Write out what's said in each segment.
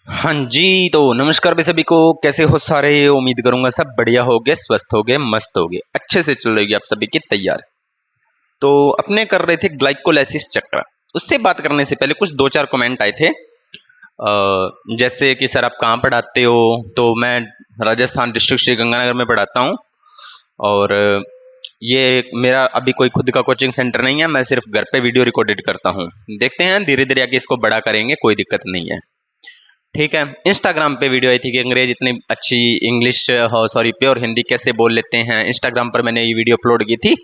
हाँ जी, तो नमस्कार भाई सभी को। कैसे हो सारे? उम्मीद करूंगा सब बढ़िया होगे, स्वस्थ होगे, मस्त होगे, अच्छे से चल रही है आप सभी की तैयार। तो अपने कर रहे थे ग्लाइकोलाइसिस चक्र। उससे बात करने से पहले कुछ दो चार कमेंट आए थे। जैसे कि सर आप कहाँ पढ़ाते हो? तो मैं राजस्थान डिस्ट्रिक्ट श्रीगंगानगर में पढ़ाता हूँ। और ये मेरा अभी कोई खुद का कोचिंग सेंटर नहीं है, मैं सिर्फ घर पे वीडियो रिकॉर्डेड करता हूँ। देखते हैं धीरे धीरे आगे इसको बड़ा करेंगे, कोई दिक्कत नहीं है। ठीक है। इंस्टाग्राम पे वीडियो आई थी कि अंग्रेज इतनी अच्छी इंग्लिश हो, सॉरी प्योर हिंदी कैसे बोल लेते हैं। इंस्टाग्राम पर मैंने ये वीडियो अपलोड की थी,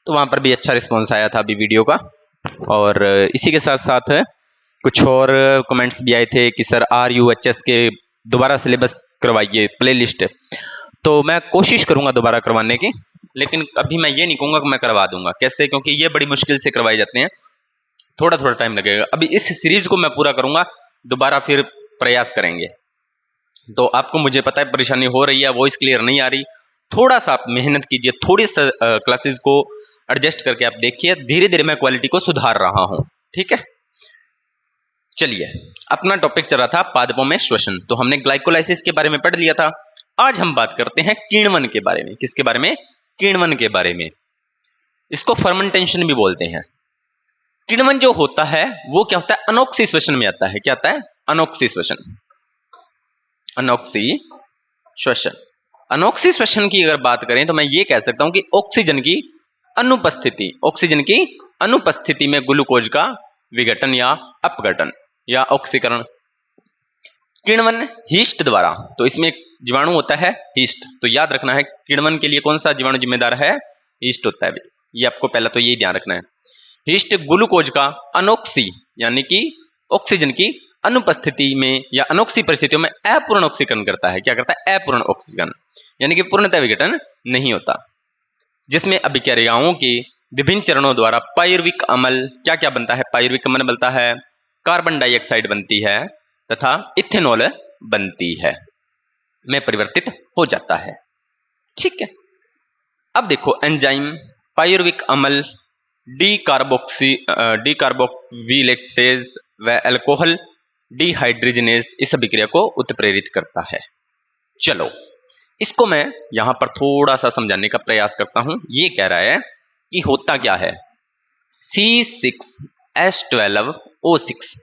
तो वहां पर भी अच्छा रिस्पॉन्स आया था अभी वीडियो का। और इसी के साथ साथ कुछ और कमेंट्स भी आए थे कि सर RUHS के दोबारा सिलेबस करवाइए, प्लेलिस्ट। तो मैं कोशिश करूंगा दोबारा करवाने की, लेकिन अभी मैं ये नहीं कहूंगा कि मैं करवा दूंगा। कैसे? क्योंकि ये बड़ी मुश्किल से करवाए जाते हैं, थोड़ा थोड़ा टाइम लगेगा। अभी इस सीरीज को मैं पूरा करूंगा, दोबारा फिर प्रयास करेंगे। तो आपको, मुझे पता है परेशानी हो रही है, वॉइस क्लियर नहीं आ रही, थोड़ा सा आप मेहनत कीजिए, थोड़ी सा क्लासेस को एडजस्ट करके आप देखिए, धीरे धीरे मैं क्वालिटी को सुधार रहा हूं। ठीक है, चलिए। अपना टॉपिक चल रहा था पादपों में श्वसन, तो हमने ग्लाइकोलाइसिस के बारे में पढ़ लिया था। आज हम बात करते हैं किण्वन के बारे में। किसके बारे में? किण्वन के बारे में। इसको फर्मेंटेशन भी बोलते हैं। किण्वन जो होता है वो क्या होता है? अनोक्सी श्वसन में आता है। क्या आता है? अनोक्सी श्वसन। अनोक्सी श्वसन। अनोक्सी श्वसन की अगर बात करें तो मैं ये कह सकता हूं कि ऑक्सीजन की अनुपस्थिति, ऑक्सीजन की अनुपस्थिति में ग्लूकोज का विघटन या अपघटन या ऑक्सीकरण। किण्वन हीस्ट द्वारा, तो इसमें एक जीवाणु होता है हीस्ट, तो याद रखना है किण्वन के लिए कौन सा जीवाणु जिम्मेदार है? हीस्ट होता है। ये आपको पहला तो यही ध्यान रखना है। हीस्ट ग्लूकोज का अनोक्सी यानी कि ऑक्सीजन की अनुपस्थिति में या अनोक्सी परिस्थितियों में अपूर्ण ऑक्सीकरण करता है। क्या करता है? अपूर्ण ऑक्सीकरण, यानी कि पूर्णतः विघटन नहीं होता। जिसमें अभिक्रियाओं के विभिन्न चरणों द्वारा पायरुविक अम्ल क्या क्या बनता है? पायरुविक अम्ल बनता है, कार्बन डाइऑक्साइड बनती है तथा इथेनॉल बनती है, में परिवर्तित हो जाता है। ठीक है। अब देखो एंजाइम पायरुविक अम्ल डीकार्बोक्सिलेक्सेज व अल्कोहल डिहाइड्रोजनेज इस अभिक्रिया को उत्प्रेरित करता है। चलो, इसको मैं यहां पर थोड़ा सा समझाने का प्रयास करता हूं। ये कह रहा है कि होता क्या है, C6H12O6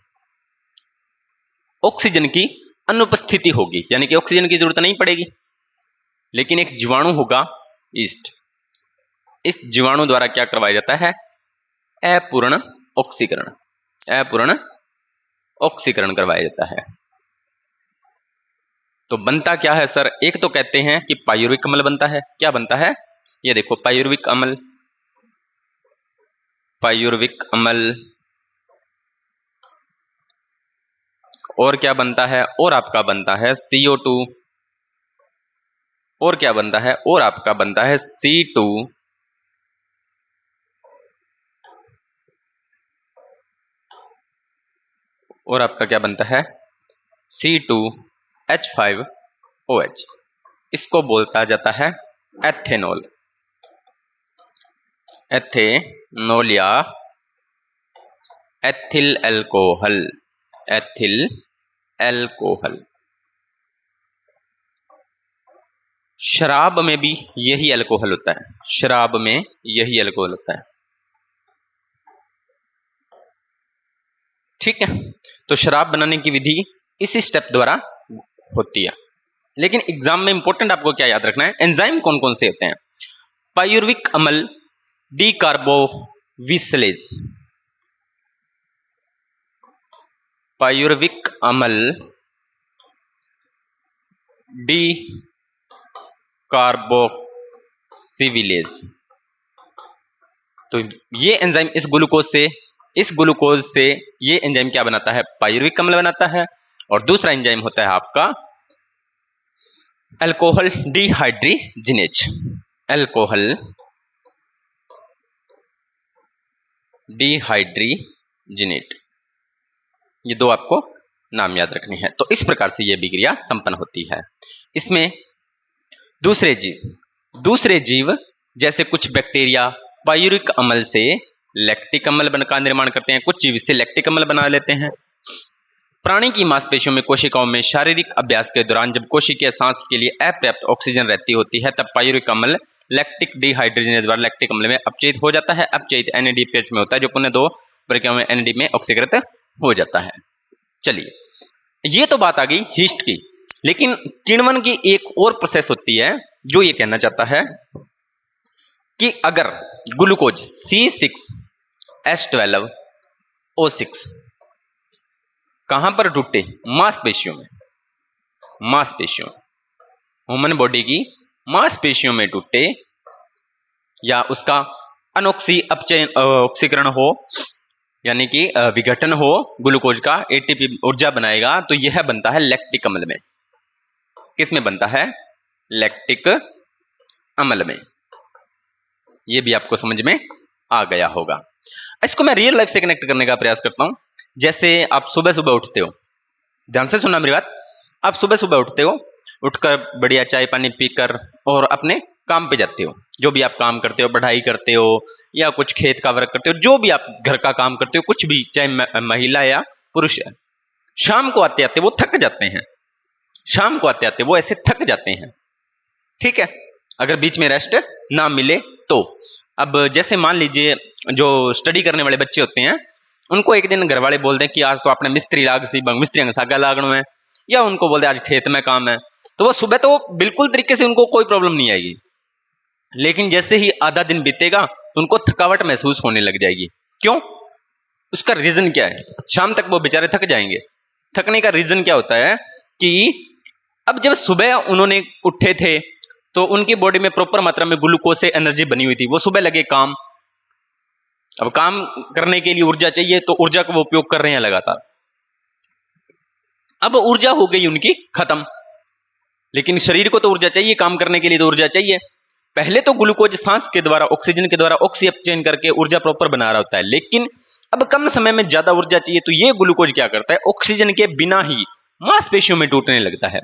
ऑक्सीजन की अनुपस्थिति होगी, यानी कि ऑक्सीजन की जरूरत नहीं पड़ेगी, लेकिन एक जीवाणु होगा ईस्ट। इस जीवाणु द्वारा क्या करवाया जाता है? अपूर्ण ऑक्सीकरण। अपूर्ण ऑक्सीकरण करवाया जाता है। तो बनता क्या है सर? एक तो कहते हैं कि पायरुविक अम्ल बनता है। क्या बनता है? ये देखो पायरुविक अम्ल, पायरुविक अम्ल। और क्या बनता है? और आपका बनता है CO2। और क्या बनता है? और आपका बनता है C2। और आपका क्या बनता है? C2H5OH। इसको बोलता जाता है एथेनॉल। एथेनॉल या एथिल अल्कोहल। Ethyl alcohol. शराब में भी यही अल्कोहल होता है। शराब में यही अल्कोहल होता है। ठीक है। तो शराब बनाने की विधि इसी स्टेप द्वारा होती है। लेकिन एग्जाम में इंपॉर्टेंट आपको क्या याद रखना है? एंजाइम कौन कौन से होते हैं? पायरुविक अम्ल डीकार्बोविसिलेज। पायरुविक अम्ल डीकार्बोक्सिलेज। तो ये एंजाइम इस ग्लूकोज से ये एंजाइम क्या बनाता है? पायरुविक अम्ल बनाता है। और दूसरा एंजाइम होता है आपका अल्कोहल डिहाइड्रोजिनेज। अल्कोहल डिहाइड्रोजिनेट। ये दो आपको नाम याद रखने हैं। तो इस प्रकार से यह अभिक्रिया संपन्न होती है। इसमें दूसरे जीव जैसे कुछ बैक्टीरिया पायरुविक अम्ल से लैक्टिक अम्ल का निर्माण करते हैं, कुछ जीव इससे लैक्टिक अम्ल बना लेते हैं। प्राणी की मांसपेशियों में कोशिकाओं में शारीरिक अभ्यास के दौरान जब कोशिकीय सांस के लिए अपर्याप्त ऑक्सीजन रहती होती है तब पायूरिक अम्ल लैक्टिक डिहाइड्रोजनेज द्वारा लैक्टिक अम्ल में अपचयित हो जाता है। अपचयित NADPH में होता है जो पुनः 2 प्रक्रियाओं में NAD में ऑक्सीकृत हो जाता है। चलिए, ये तो बात आ गई हीस्ट की, लेकिन किण्वन की एक और प्रोसेस होती है जो ये कहना चाहता है कि अगर ग्लूकोज C6H12O6 कहां पर टूटे? मांसपेशियों में, मांसपेशियों, ह्यूमन बॉडी की मांसपेशियों में टूटे या उसका अनोक्सी अपचयन ऑक्सीकरण हो, यानी कि विघटन हो, ग्लूकोज का ATP ऊर्जा बनाएगा, तो यह बनता है लैक्टिक अम्ल में। किस में बनता है? लैक्टिक अम्ल में। यह भी आपको समझ में आ गया होगा। इसको मैं रियल लाइफ से कनेक्ट करने का प्रयास करता हूं। जैसे आप सुबह सुबह उठते हो, ध्यान से सुनना मेरी बात। आप सुबह सुबह उठते हो, उठकर बढ़िया चाय पानी पीकर और अपने काम पे जाते हो। जो भी आप काम करते हो, पढ़ाई करते हो या कुछ खेत का वर्क करते हो, जो भी आप घर का काम करते हो, कुछ भी, चाहे महिला या पुरुष है, शाम को आते आते वो थक जाते हैं। शाम को आते आते वो ऐसे थक जाते हैं, ठीक है, अगर बीच में रेस्ट ना मिले तो। अब जैसे मान लीजिए जो स्टडी करने वाले बच्चे होते हैं, उनको एक दिन घर वाले बोल दें कि आज तो आपने मिस्त्री का सागा लागणो है, या उनको बोल दें आज खेत में काम है, तो वो सुबह तो बिल्कुल तरीके से उनको कोई प्रॉब्लम नहीं आएगी। लेकिन जैसे ही आधा दिन बीतेगा तो उनको थकावट महसूस होने लग जाएगी। क्यों? उसका रीजन क्या है? शाम तक वो बेचारे थक जाएंगे। थकने का रीजन क्या होता है कि अब जब सुबह उन्होंने उठे थे तो उनकी बॉडी में प्रॉपर मात्रा में ग्लूकोज से एनर्जी बनी हुई थी, वो सुबह लगे काम। अब काम करने के लिए ऊर्जा चाहिए, तो ऊर्जा का वो उपयोग कर रहे हैं लगातार। अब ऊर्जा हो गई उनकी खत्म, लेकिन शरीर को तो ऊर्जा चाहिए, काम करने के लिए तो ऊर्जा चाहिए। पहले तो ग्लूकोज सांस के द्वारा, ऑक्सीजन के द्वारा ऑक्सी अपचयन करके ऊर्जा प्रॉपर बना रहा होता है, लेकिन अब कम समय में ज्यादा ऊर्जा चाहिए, तो ये ग्लूकोज क्या करता है? ऑक्सीजन के बिना ही मांसपेशियों में टूटने लगता है।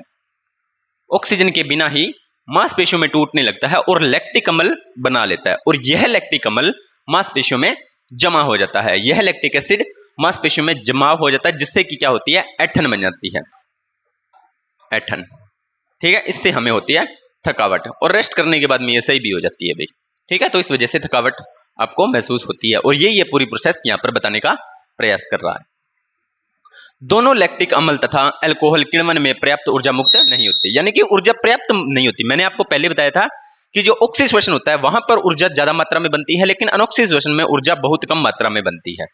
ऑक्सीजन के बिना ही मांसपेशियों में टूटने लगता है और लैक्टिक अम्ल बना लेता है, और यह लैक्टिक अम्ल मांसपेशियों में जमा हो जाता है। यह लैक्टिक एसिड मांसपेशियों में जमा हो जाता है, जिससे कि क्या होती है? ऐठन बन जाती है, ऐठन, ठीक है। इससे हमें होती है थकावट, और रेस्ट करने के बाद में ये सही भी हो जाती है भाई, ठीक है। तो इस वजह से थकावट आपको महसूस होती है, और ये पूरी प्रोसेस यहां पर बताने का प्रयास कर रहा है। दोनों लैक्टिक अम्ल तथा अल्कोहल किण्वन में पर्याप्त ऊर्जा मुक्त नहीं होती, यानी कि ऊर्जा पर्याप्त नहीं होती। मैंने आपको पहले बताया था कि जो ऑक्सीडेशन होता है वहां पर ऊर्जा ज्यादा मात्रा में बनती है, लेकिन अनऑक्सीडेशन में ऊर्जा बहुत कम मात्रा में बनती है।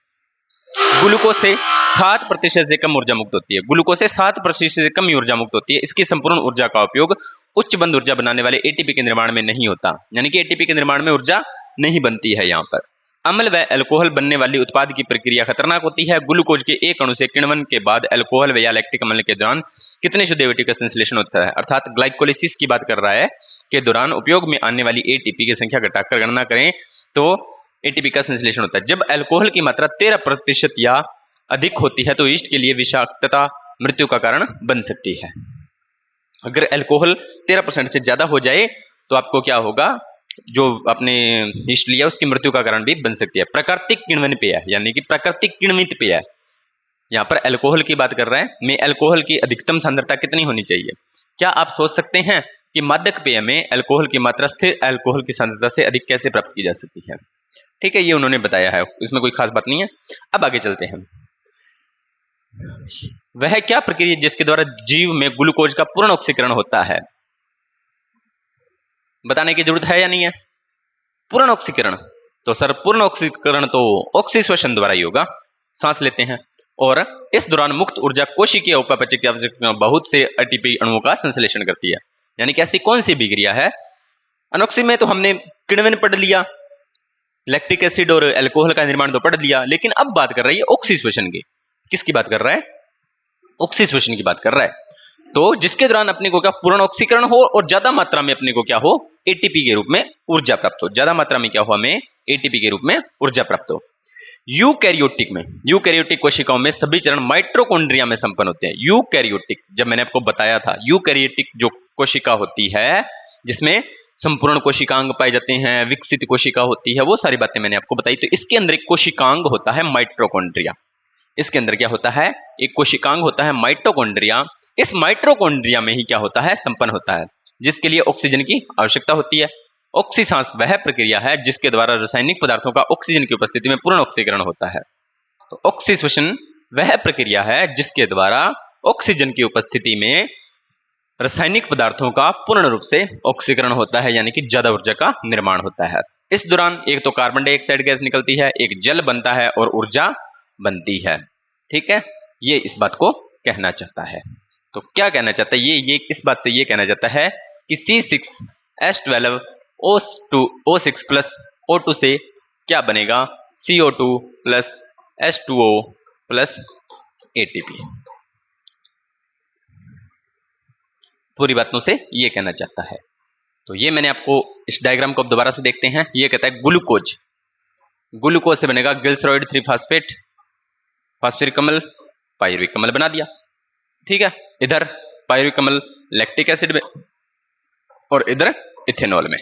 ग्लूकोज से 7% से कम ऊर्जा मुक्त होती है। ग्लूकोज से 7% से कम ऊर्जा मुक्त होती है। इसकी संपूर्ण ऊर्जा का उपयोग उच्च बंध ऊर्जा बनाने वाले एटीपी के निर्माण में नहीं होता, यानी कि एटीपी के निर्माण में ऊर्जा नहीं बनती है। यहाँ पर अम्ल व अल्कोहल बनने वाली उत्पाद की प्रक्रिया खतरनाक होती है। ग्लूकोज के एक अणु से किण्वन के बाद अल्कोहल व या लैक्टिक अम्ल के दौरान कितने शुद्ध एटीपी का संश्लेषण होता है, अर्थात ग्लाइकोलिसिस की बात कर रहा है, के दौरान उपयोग में आने वाली एटीपी की संख्या घटाकर गणना करें तो एटीपी का संश्लेषण होता है। जब अल्कोहल की मात्रा 13% या अधिक होती है तो यीस्ट के लिए विषाक्तता मृत्यु का कारण बन सकती है। अगर अल्कोहल 13% से ज्यादा हो जाए तो आपको क्या होगा? जो आपने यीस्ट लिया उसकी मृत्यु का कारण भी बन सकती है। प्राकृतिक किण्वन पेय, यानी कि प्राकृतिक किण्वित पेय, यहाँ पर अल्कोहल की बात कर रहे हैं। में अल्कोहल की अधिकतम सांद्रता कितनी होनी चाहिए? क्या आप सोच सकते हैं कि मादक पेय में अल्कोहल की मात्रा स्थिर अल्कोहल की सांद्रता से अधिक कैसे प्राप्त की जा सकती है? ठीक है, ये उन्होंने बताया है, इसमें कोई खास बात नहीं है। अब आगे चलते हैं। वह क्या प्रक्रिया जिसके द्वारा जीव में ग्लूकोज का पूर्ण ऑक्सीकरण होता है? बताने की जरूरत है या नहीं है? पूर्ण ऑक्सीकरण, तो सर पूर्ण ऑक्सीकरण तो ऑक्सीश्वसन द्वारा ही होगा। सांस लेते हैं और इस दौरान मुक्त ऊर्जा कोशिकीय उपापचय की आवश्यकता बहुत से एटीपी अणुओं का संश्लेषण करती है। यानी कि ऐसी कौन सी विक्रिया है? अनोक्सी में तो हमने किण्वन पढ़ लिया, लैक्टिक एसिड और अल्कोहल का निर्माण तो पढ़ लिया, लेकिन अब बात कर रही है ऑक्सीश्वसन की। किसकी बात कर रहा है? ऑक्सीश्वसन की बात कर रहा है। तो जिसके दौरान अपने को क्या पूर्ण ऑक्सीकरण हो और ज्यादा मात्रा में अपने को क्या हो? एटीपी के रूप में ऊर्जा प्राप्त हो। ज्यादा मात्रा में क्या हो? हमें एटीपी के रूप में ऊर्जा प्राप्त हो। यूकैरियोटिक में, यूकैरियोटिक कोशिकाओं में सभी चरण माइटोकॉन्ड्रिया में संपन्न होते हैं। यूकैरियोटिक, जब मैंने आपको बताया था यूकैरियोटिक जो कोशिका होती है जिसमें संपूर्ण कोशिकांग पाए जाते हैं, विकसित कोशिका होती है, वो सारी बातें मैंने आपको बताई। तो इसके अंदर एक कोशिकांग होता है माइटोकॉन्ड्रिया। इसके अंदर क्या होता है, एक कोशिकांग होता है माइटोकॉन्ड्रिया। इस माइटोकॉन्ड्रिया में ही क्या होता है, संपन्न होता है, जिसके लिए ऑक्सीजन की आवश्यकता होती है। ऑक्सीसांस वह प्रक्रिया है जिसके द्वारा रासायनिक पदार्थों का ऑक्सीजन की उपस्थिति में पूर्ण ऑक्सीकरण होता है। तो ऑक्सीश्वसन वह प्रक्रिया है जिसके द्वारा ऑक्सीजन की उपस्थिति में रासायनिक पदार्थों का पूर्ण रूप से ऑक्सीकरण होता है, यानी कि ज्यादा ऊर्जा का निर्माण होता है। इस दौरान एक तो कार्बन डाइऑक्साइड गैस निकलती है, एक जल बनता है और ऊर्जा बनती है। ठीक है, ये इस बात को कहना चाहता है। तो क्या कहना चाहता है ये इस बात से ये कहना चाहता है कि C6H12O6 प्लस O2 से क्या बनेगा, CO2 plus H2O plus ATP। पूरी बातों से ये कहना चाहता है। तो ये मैंने आपको इस डायग्राम को अब दोबारा से देखते हैं। ये कहता है ग्लूकोज, ग्लूकोज से बनेगा ग्लिसरॉइड 3 फास्फेट, फास्फोरिक अम्ल, पायरुविक अम्ल बना दिया। ठीक है, इधर पायरुविक अम्ल लैक्टिक एसिड में और इधर इथेनॉल में।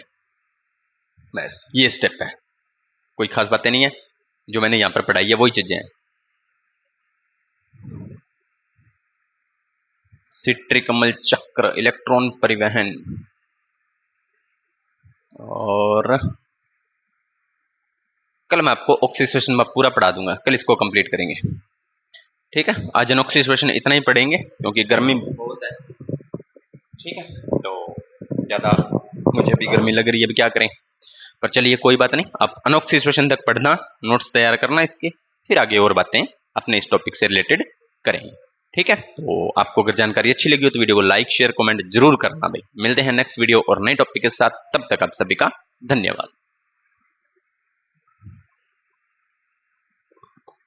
बस ये स्टेप है, कोई खास बातें नहीं है, जो मैंने यहां पर पढ़ाई है वही चीजें हैं। सिट्रिक अम्ल चक्र, इलेक्ट्रॉन परिवहन, और कल मैं आपको ऑक्सीडेशन में पूरा पढ़ा दूंगा, कल इसको कंप्लीट करेंगे। ठीक है, आज ऑक्सीडेशन इतना ही पढ़ेंगे क्योंकि गर्मी बहुत है। ठीक है, तो ज्यादा मुझे भी गर्मी लग रही है, अभी क्या करें। पर चलिए कोई बात नहीं, आप अनऑक्सीडेशन तक पढ़ना, नोट्स तैयार करना इसके, फिर आगे और बातें अपने इस टॉपिक से रिलेटेड करेंगे। ठीक है, तो आपको अगर जानकारी अच्छी लगी हो तो वीडियो को लाइक शेयर कमेंट जरूर करना भाई। मिलते हैं नेक्स्ट वीडियो और नए टॉपिक के साथ, तब तक आप सभी का धन्यवाद।